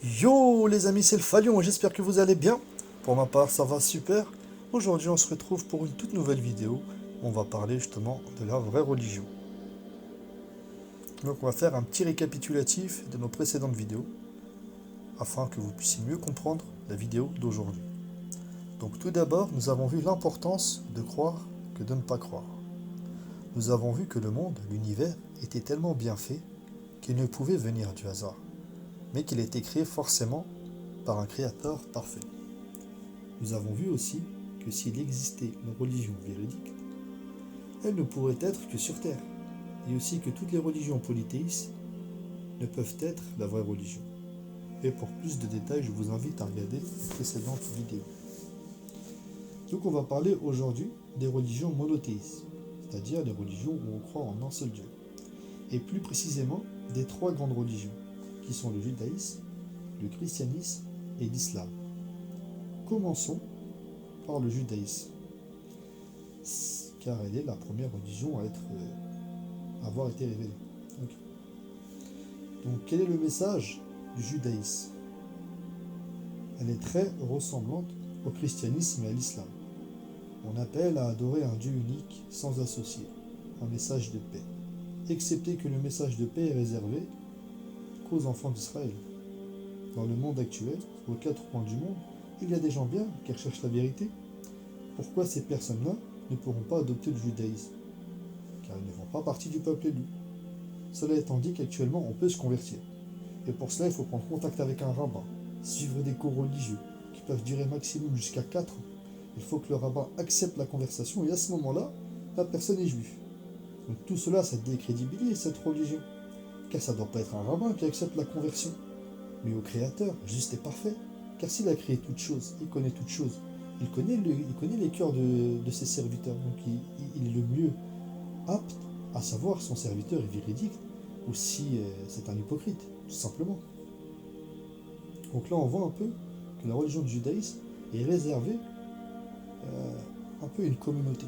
Yo les amis, c'est le Falion, j'espère que vous allez bien. Pour ma part, ça va super. Aujourd'hui, on se retrouve pour une toute nouvelle vidéo. On va parler justement de la vraie religion. Donc on va faire un petit récapitulatif de nos précédentes vidéos afin que vous puissiez mieux comprendre la vidéo d'aujourd'hui. Donc tout d'abord, nous avons vu l'importance de croire que de ne pas croire. Nous avons vu que le monde, l'univers, était tellement bien fait qu'il ne pouvait venir du hasard, mais qu'il a été créé forcément par un créateur parfait. Nous avons vu aussi que s'il existait une religion véridique, elle ne pourrait être que sur Terre, et aussi que toutes les religions polythéistes ne peuvent être la vraie religion. Et pour plus de détails, je vous invite à regarder les précédentes vidéos. Donc on va parler aujourd'hui des religions monothéistes, c'est-à-dire les religions où on croit en un seul Dieu, et plus précisément des trois grandes religions, qui sont le judaïsme, le christianisme et l'islam. Commençons par le judaïsme, car elle est la première religion à avoir été révélée. Ok. Donc quel est le message du judaïsme? Elle est très ressemblante au christianisme et à l'islam. On appelle à adorer un Dieu unique sans associé, un message de paix, excepté que le message de paix est réservé qu'aux enfants d'Israël. Dans le monde actuel, aux quatre coins du monde, il y a des gens bien qui recherchent la vérité. Pourquoi ces personnes-là ne pourront pas adopter le judaïsme? Car ils ne font pas partie du peuple élu. Cela étant dit qu'actuellement on peut se convertir. Et pour cela, il faut prendre contact avec un rabbin, suivre des cours religieux qui peuvent durer maximum jusqu'à 4 ans. Il faut que le rabbin accepte la conversation et à ce moment-là, la personne est juive. Donc tout cela, ça décrédibilise cette religion. Car ça ne doit pas être un rabbin qui accepte la conversion, mais au Créateur, juste et parfait. Car s'il a créé toutes choses, il connaît toutes choses. Il connaît les cœurs de ses serviteurs. Donc il est le mieux apte à savoir si son serviteur est véridique ou si c'est un hypocrite, tout simplement. Donc là, on voit un peu que la religion du judaïsme est réservée un peu à une communauté,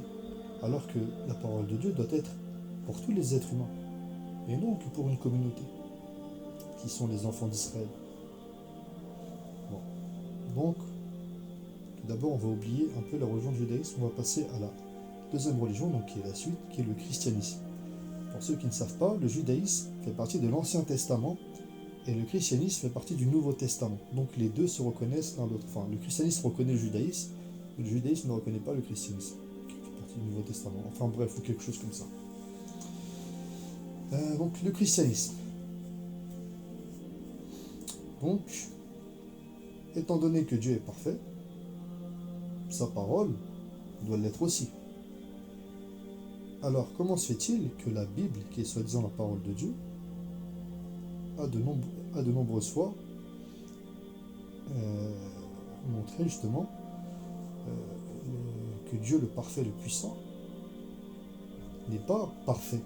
alors que la parole de Dieu doit être pour tous les êtres humains, et non que pour une communauté, qui sont les enfants d'Israël. Bon. Donc, tout d'abord, on va oublier un peu la religion du judaïsme, on va passer à la deuxième religion, donc qui est la suite, qui est le christianisme. Pour ceux qui ne savent pas, le judaïsme fait partie de l'Ancien Testament et le christianisme fait partie du Nouveau Testament. Donc les deux se reconnaissent l'un l'autre. Enfin, le christianisme reconnaît le judaïsme, mais le judaïsme ne reconnaît pas le christianisme, qui fait partie du Nouveau Testament. Enfin bref, ou quelque chose comme ça. Donc le christianisme. Donc, étant donné que Dieu est parfait, sa parole doit l'être aussi. Alors, comment se fait-il que la Bible, qui est soi-disant la parole de Dieu, a de nombreuses fois euh, montré justement que Dieu, le parfait, le puissant, n'est pas parfait?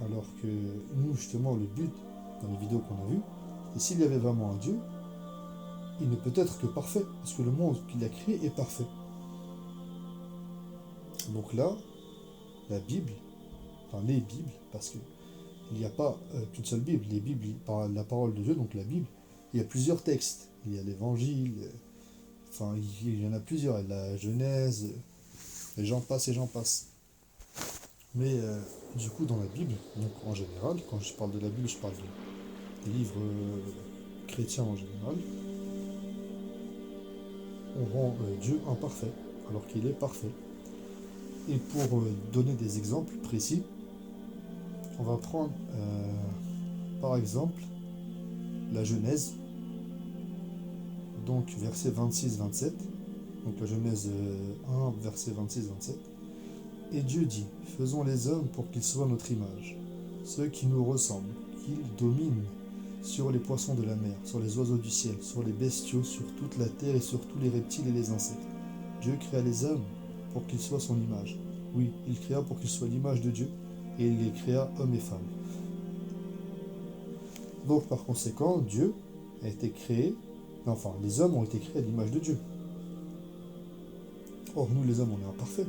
Alors que nous, justement, le but, dans les vidéos qu'on a vues, c'est s'il y avait vraiment un Dieu, il ne peut être que parfait, parce que le monde qu'il a créé est parfait. Donc là, la Bible, enfin les Bibles, parce qu'il n'y a pas qu'une seule Bible, les Bibles, par la parole de Dieu, donc la Bible, il y a plusieurs textes. Il y a l'Évangile, enfin il y en a plusieurs, la Genèse, et j'en passe et j'en passe. Mais du coup, dans la Bible, donc en général, quand je parle de la Bible, je parle des livres chrétiens en général, on rend Dieu imparfait, alors qu'il est parfait. Et pour donner des exemples précis, on va prendre par exemple la Genèse, donc verset 26-27, donc la Genèse 1, verset 26-27. Et Dieu dit, faisons les hommes pour qu'ils soient notre image, ceux qui nous ressemblent, qu'ils dominent sur les poissons de la mer, sur les oiseaux du ciel, sur les bestiaux, sur toute la terre et sur tous les reptiles et les insectes. Dieu créa les hommes pour qu'ils soient son image. Oui, il créa pour qu'ils soient l'image de Dieu, et il les créa hommes et femmes. Donc par conséquent, Dieu a été créé, enfin les hommes ont été créés à l'image de Dieu. Or nous les hommes on est imparfaits.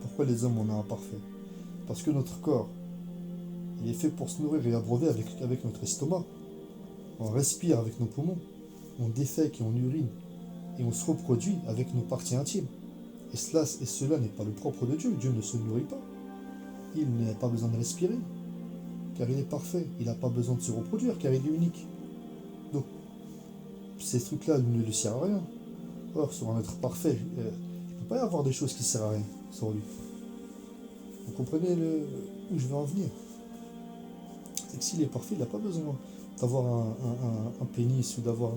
Pourquoi les hommes on est imparfaits? Parce que notre corps il est fait pour se nourrir et abreuver avec notre estomac. On respire avec nos poumons, on défèque et on urine, et on se reproduit avec nos parties intimes. Cela n'est pas le propre de Dieu. Dieu ne se nourrit pas. Il n'a pas besoin de respirer, car il est parfait. Il n'a pas besoin de se reproduire, car il est unique. Donc, ces trucs-là ne lui servent à rien. Or, sur un être parfait, il ne peut pas y avoir des choses qui ne servent à rien sur lui. Vous comprenez où je veux en venir? C'est que s'il est parfait, il n'a pas besoin d'avoir un pénis ou d'avoir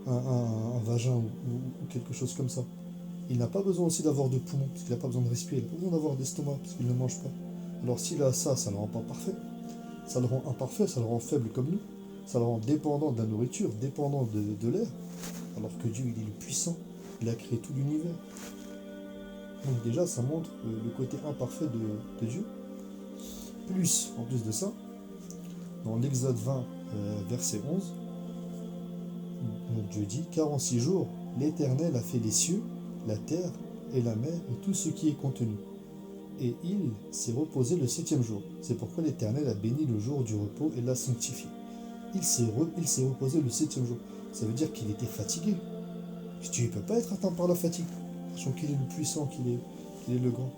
un vagin ou quelque chose comme ça. Il n'a pas besoin aussi d'avoir de poumons, parce qu'il n'a pas besoin de respirer. Il n'a pas besoin d'avoir d'estomac, parce qu'il ne mange pas. Alors s'il a ça, ça ne le rend pas parfait. Ça le rend imparfait, ça le rend faible comme nous. Ça le rend dépendant de la nourriture, dépendant de l'air. Alors que Dieu, il est le puissant. Il a créé tout l'univers. Donc déjà, ça montre le côté imparfait de Dieu. En plus de ça, dans l'Exode 20, verset 11, donc Dieu dit, car en 6 jours, l'Éternel a fait les cieux, la terre et la mer et tout ce qui est contenu. Et il s'est reposé le 7e jour. C'est pourquoi l'Éternel a béni le jour du repos et l'a sanctifié. Il s'est reposé le 7e jour. Ça veut dire qu'il était fatigué. Dieu ne peut pas être atteint par la fatigue, sachant qu'il est le puissant, qu'il est le grand.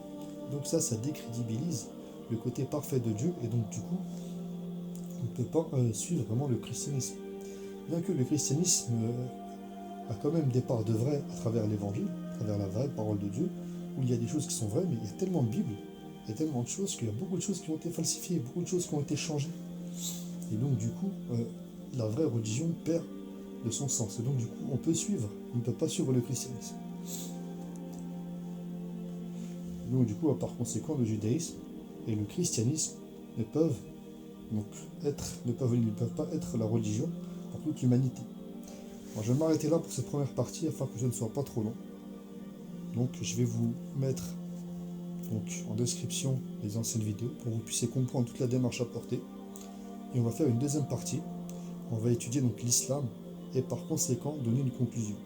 Donc ça décrédibilise le côté parfait de Dieu, et donc du coup, on ne peut pas suivre vraiment le christianisme. Bien que le christianisme a quand même des parts de vrai à travers l'évangile, à travers la vraie parole de Dieu, où il y a des choses qui sont vraies, mais il y a tellement de Bibles, il y a tellement de choses qu'il y a beaucoup de choses qui ont été falsifiées, beaucoup de choses qui ont été changées. Et donc du coup, la vraie religion perd de son sens. Et donc du coup, on peut suivre, on ne peut pas suivre le christianisme. Et donc du coup, par conséquent, le judaïsme et le christianisme ne peuvent pas être la religion pour toute l'humanité. Alors, je vais m'arrêter là pour cette première partie afin que je ne sois pas trop long. Donc je vais vous mettre en description les anciennes vidéos pour que vous puissiez comprendre toute la démarche apportée. Et on va faire une deuxième partie. On va étudier donc l'islam et par conséquent donner une conclusion.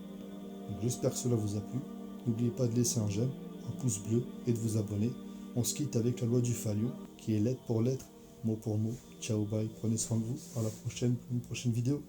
Donc j'espère que cela vous a plu. N'oubliez pas de laisser un j'aime, un pouce bleu et de vous abonner. On se quitte avec la loi du Falion qui est lettre pour lettre, mot pour mot. Ciao, bye, prenez soin de vous. À la prochaine pour une prochaine vidéo.